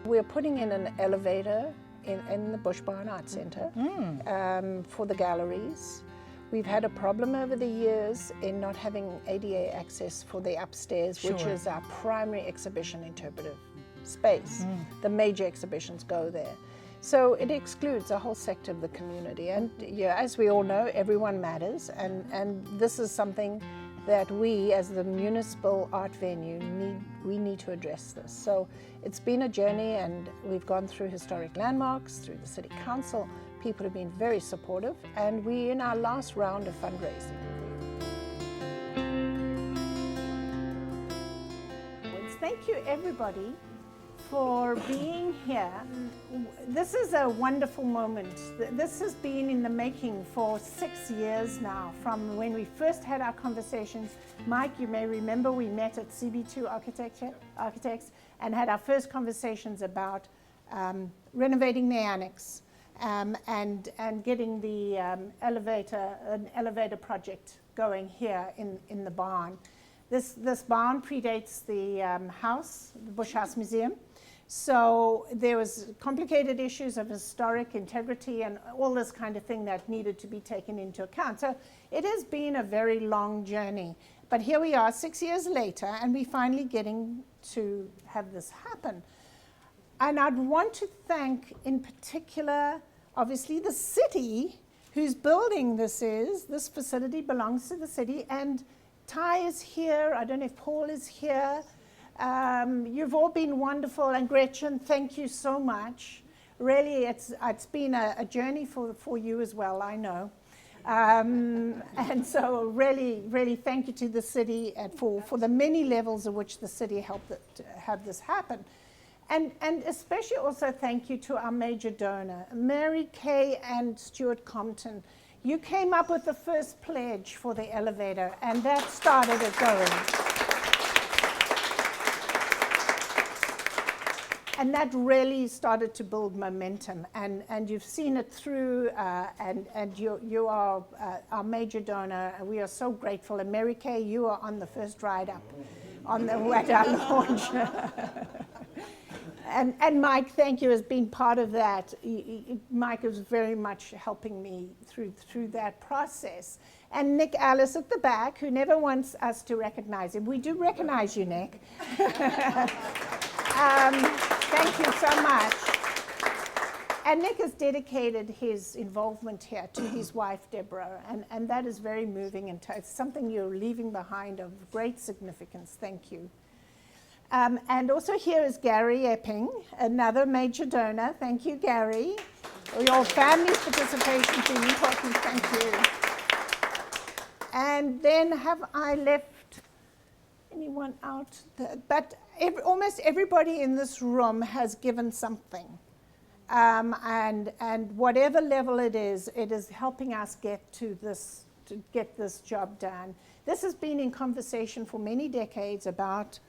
We're putting in an elevator in the Bush Barn Art Center for the galleries. We've had a problem over the years in not having ADA access for the upstairs, which is our primary exhibition interpretive space. The major exhibitions go there. So it excludes a whole sector of the community. And yeah, as we all know, everyone matters. And this is something that we, as the municipal art venue, need to address this. So it's been a journey, and we've gone through historic landmarks, through the city council. People have been very supportive, and we're in our last round of fundraising. Thank you, everybody, for being here. This is a wonderful moment. This has been in the making for 6 years now, from when we first had our conversations. Mike, you may remember we met at CB2 Architects and had our first conversations about renovating the annex and getting the elevator project going here in the barn. This barn predates the house, the Bush House Museum. So there was complicated issues of historic integrity and all this kind of thing that needed to be taken into account. So it has been a very long journey. But here we are 6 years later, and we're finally getting to have this happen. And I'd want to thank, in particular, obviously the city whose building this is. This facility belongs to the city, and Ty is here. I don't know if Paul is here. You've all been wonderful, and Gretchen, thank you so much. Really, it's been a journey for you as well, I know. And so really thank you to the city and for the many levels of which the city helped to have this happen. And especially also thank you to our major donor, Mary Kay and Stuart Compton. You came up with the first pledge for the elevator, and that started it going. And that really started to build momentum, and you've seen it through, and you are our major donor, and we are so grateful. And Mary Kay, you are on the first ride up at our launch. And Mike, thank you, has been part of that. Mike is very much helping me through that process. And Nick Alice at the back, who never wants us to recognize him. We do recognize you, Nick. Thank you so much. And Nick has dedicated his involvement here to his wife, Deborah, and that is very moving, and it's something you're leaving behind of great significance. Thank you. And also here is Gary Epping, another major donor. Thank you, Gary. Your family's participation has been important. Thank you. And then have I left anyone out? But almost everybody in this room has given something. And whatever level it is helping us get to get this job done. This has been in conversation for many decades about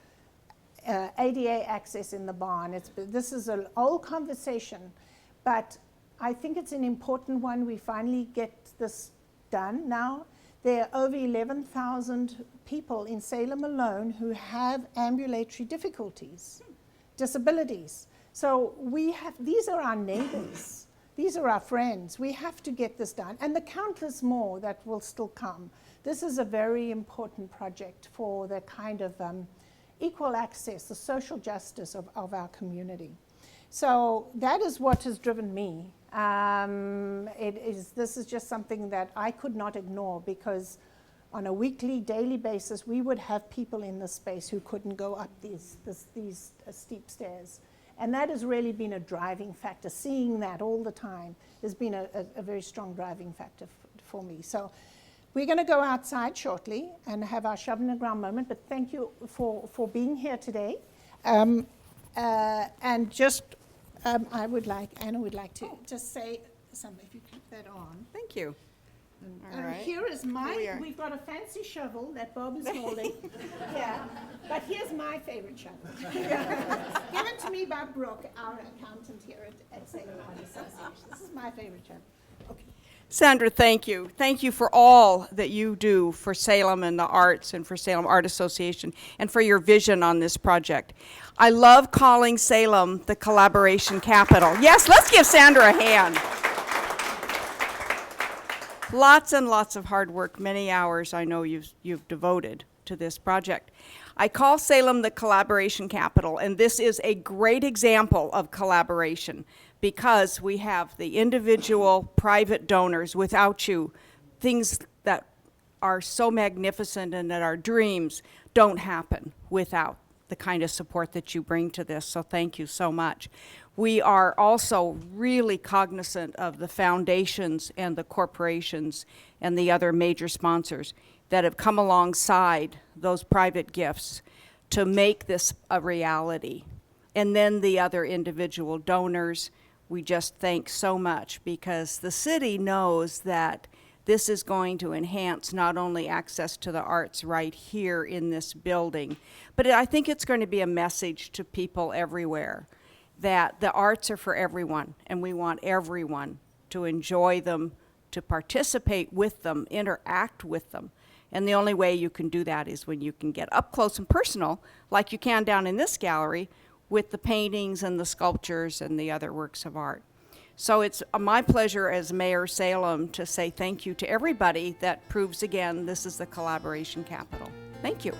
ADA access in the barn. This is an old conversation, but I think it's an important one. We finally get this done now. There are over 11,000 people in Salem alone who have ambulatory difficulties, disabilities. So these are our neighbors. These are our friends. We have to get this done, and the countless more that will still come. This is a very important project for the kind of equal access, the social justice of our community. So that is what has driven me. This is just something that I could not ignore, because on a weekly, daily basis, we would have people in this space who couldn't go up these steep stairs. And that has really been a driving factor. Seeing that all the time has been a very strong driving factor for me. So we're going to go outside shortly and have our shove in the ground moment, but thank you for being here today. And just, Anna would like to just say something, if you keep that on. Thank you. And right. Here is we've got a fancy shovel that Bob is holding. Yeah, but here's my favorite shovel. Given to me by Brooke, our accountant here at Salem Art Association. This is my favorite shovel. Okay. Sandra, thank you. Thank you for all that you do for Salem and the arts and for Salem Art Association and for your vision on this project. I love calling Salem the collaboration capital. Yes, let's give Sandra a hand. Lots and lots of hard work, many hours I know you've devoted to this project. I call Salem the collaboration capital, and this is a great example of collaboration because we have the individual private donors. Without you, things that are so magnificent and that our dreams don't happen without the kind of support that you bring to this, so thank you so much. We are also really cognizant of the foundations and the corporations and the other major sponsors that have come alongside those private gifts to make this a reality. And then the other individual donors, we just thank so much because the city knows that this is going to enhance not only access to the arts right here in this building, but I think it's going to be a message to people everywhere that the arts are for everyone, and we want everyone to enjoy them, to participate with them, interact with them. And the only way you can do that is when you can get up close and personal, like you can down in this gallery, with the paintings and the sculptures and the other works of art. So it's my pleasure as Mayor Salem to say thank you to everybody that proves again this is the collaboration capital. Thank you.